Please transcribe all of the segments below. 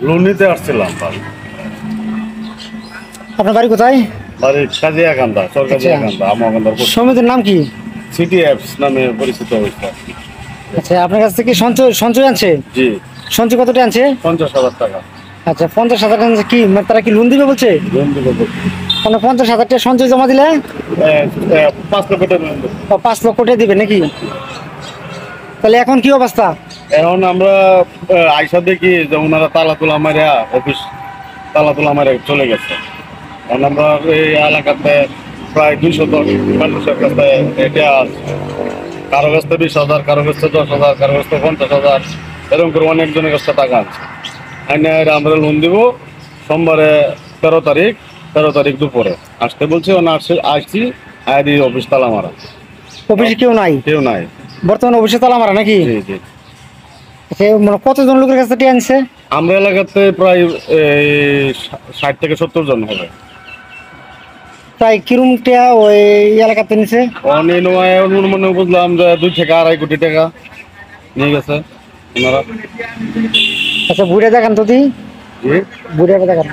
Loan নিতে আসছিলাম। আপনার বাড়ি কোথায়? বাড়ি কাজিয়াকান্দা, সরকাজিয়াকান্দা, আমাকান্দার সমিতির নাম কি? সিটি অ্যাপস নামে পরিচিত হয়েছে। আচ্ছা, আপনার কাছ থেকে সঞ্চয় সঞ্চয় আনছে? জি, সঞ্চয় কতটা আনছে? 50,000 টাকা আচ্ছা, 50,000 আনছে। কি মানে তারা কি লোন দিবে বলছে? লোন দিব। মানে 50,000 টাকা সঞ্চয় জমা দিলে 5 লক্ষ টাকা লোন দেব। 5 লক্ষ টাকা দিবে নাকি? তাহলে এখন কি অবস্থা? এখন আমরা আইসা দেখি যে ওনারা তালা তোলা মারিয়া অফিস তালা তোলা মারে চলে গেছে। এখন আমরা এই এলাকাতে প্রায় 210 মানুষের কাছে এটা কারো কাছে 20,000, কারো কাছে 10,000, কারো কাছে 50,000, এরকম করে অনেকজনের কাছে টাকা আছে। আমরা লোন দিব সোমবারে 13 তারিখ দুপুরে আসতে বলছে। আসছি আইডি অফিস তালা মারা। অফিসে কেউ নাই? কেউ নাই বর্তমানে অফিসে তালা মারা নাকি? জি জি। আচ্ছা, মানে কতজন লোকের কাছে টাকা আনছে? আমরা এলাকাতে প্রায় 60 থেকে 70 জন হবে। প্রায় কিরম টাকা ওই এলাকাতে নিছে? অনুমানে বুঝলাম যে 2 থেকে 2.5 কোটি টাকা নিয়ে গেছে ওনারা। আচ্ছা, বুড়ে দেখান তো তুই, জি, বুড়ে দেখান।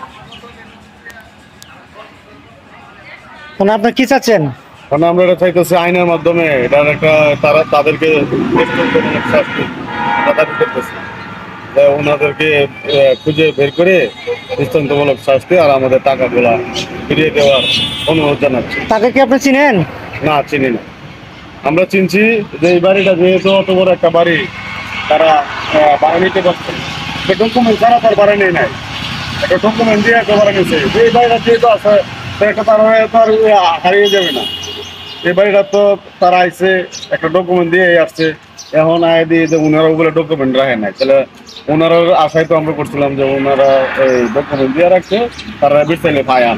মানে আপনার কি চাচ্ছেন? কারণ আমরা এটা চাইতেছি আইনের মাধ্যমে এটার একটা তাদেরকে শাস্তি দাবি করতেছি যে ওনাদেরকে খুঁজে বের করে দৃষ্টান্তমূলক শাস্তি আর আমাদের টাকাগুলা ফিরিয়ে দেওয়ার অনুরোধ জানাচ্ছি। তাকে কি আপনি চিনেন? না, চিনি না। আমরা চিনছি যে এই বাড়িটা যেহেতু অত বড় একটা বাড়ি, তারা ভাড়া নিতে পারছে। ডকুমেন্ট ছাড়া তার ভাড়া নেই নাই, একটা ডকুমেন্ট দিয়ে একটা ভাড়া নিচ্ছে। যে এই বাড়িটা যেহেতু আছে একটা তার হারিয়ে যাবে না। এই বাড়িটা তো তারা আইসে একটা ডকুমেন্ট দিয়ে আসছে। এখন আয় দিয়ে যে ওনারা ওগুলো ডকুমেন্ট রাখে নাই, তাহলে ওনারা আশায় তো আমরা করছিলাম যে ওনারা এই ডকুমেন্ট দিয়ে রাখছে, তারা বিচাইলে পায় আন।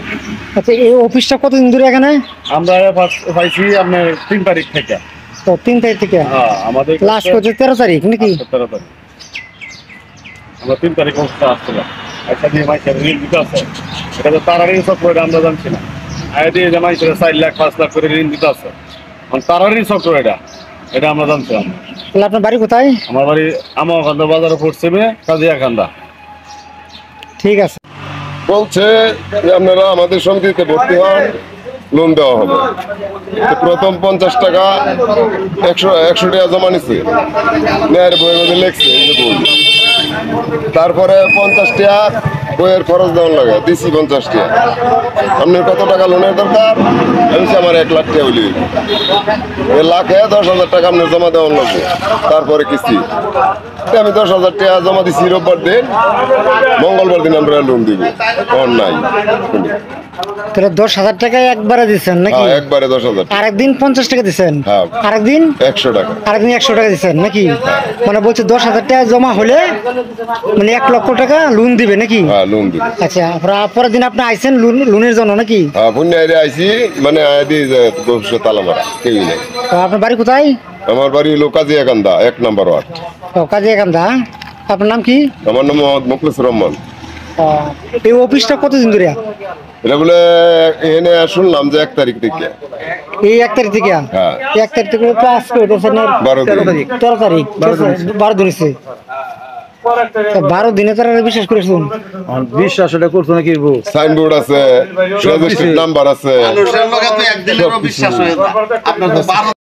আচ্ছা, এই অফিসটা কতদিন ধরে এখানে? আমরা পাইছি আপনার 3 তারিখ থেকে। তো 3 তারিখ থেকে? হ্যাঁ, আমাদের লাস্ট হচ্ছে 13 তারিখ নাকি? 13 তারিখ আমরা 3 তারিখ অবস্থা আসছিলাম। একটা দিয়ে মাইসের ঋণ দিতে আছে, এটা তো তারারই সফটওয়্যার আমরা জানছি না। আয় দিয়ে যে মাইসের 4 লাখ 5 লাখ করে ঋণ দিতে আছে, তারারই সফটওয়্যার এটা আমরা জানছিলাম। তাহলে আপনার বাড়ি কোথায়? আমার বাড়ি আমাকান্দা বাজারে পশ্চিমে কাজিয়াকান্দা। ঠিক আছে। বলছে যে আপনারা আমাদের সমিতিতে ভর্তি হন, লোন দেওয়া হবে। তো প্রথম 50 টাকা 100 টাকা জমা নিচ্ছে, নেয়ার বইয়ের মধ্যে লেখছে এই যে বই। তারপরে 50 টাকা বইয়ের খরচ দেওয়ার লাগে, দিচ্ছি 50 টাকা। আপনার কত টাকা লোনের দরকার? আমি আমার 1 লাখ টাকা বলি, 1,10,000 টাকা আপনার জমা দেওয়ার লাগবে, তারপরে কিস্তি। আমি 10,000 টাকা জমা দিচ্ছি রোববার দিন, মঙ্গলবার দিন আমরা লোন দিব। নাই, তাহলে 10,000 টাকা একবারে দিচ্ছেন নাকি? হ্যাঁ, একবারে 10,000 টাকা। আরেকদিন 50 টাকা দিচ্ছেন? হ্যাঁ। আরেকদিন 100 টাকা। আরেকদিন 100 টাকা দিচ্ছেন নাকি? মানে বলছে 10,000 টাকা জমা হলে মানে 1 লক্ষ টাকা লোন দিবে নাকি? হ্যাঁ, লোন দিব। আচ্ছা, পরের দিন আপনি আইছেন লোনের জন্য নাকি? হ্যাঁ, পুণ্যায় আইসি, মানে আয় দিয়ে ভবিষ্যৎ তালা মারা কেউই নাই। তো আপনার বাড়ি কোথায়? আমার বাড়ি হলো কাজিয়াকান্দা, 1 নম্বর ওয়ার্ড। ও, কাজিয়াকান্দা। আপনার নাম কি? আমার নাম মোহাম্মদ মুখলিসুর রহমান। এই অফিসটা কতদিন ধরে? এটা বলে এনে শুনলাম যে 1 তারিখ থেকে। এই 1 তারিখ থেকে? হ্যাঁ। 1 তারিখ থেকে আজকে হইতেছে না? 12 দিন। 13 তারিখ, 12 ধরেছে। 12 দিনে তারা বিশ্বাস করেছেন? বিশ্বাস এটা করতো নাকি? সাইনবোর্ড আছে, রেজিস্ট্রেশন নাম্বার আছে। মানুষের লোক একদিনেরও বিশ্বাস হয়ে যায়। আপনার